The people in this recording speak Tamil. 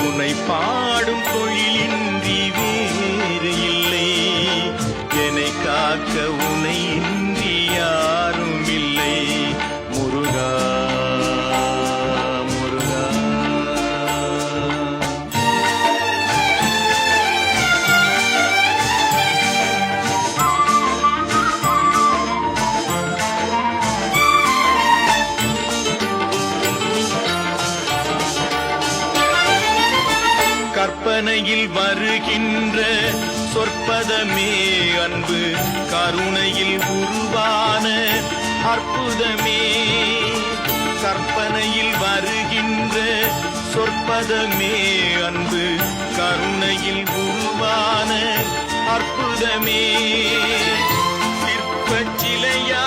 உன்னை பாடும் தொழிலின்றி வேறு இல்லை. என்னை காக்க உன்னை இன்றி யாரும் இல்லை. முருகா முருகா. கற்பனையில் வருகின்ற சொற்பதமே அன்பு, கருணையில் உருவான அற்புதமே. கற்பனையில் வருகின்ற சொற்பதமே அன்பு, கருணையில் உருவான அற்புதமே. சிற்பச் சிலையா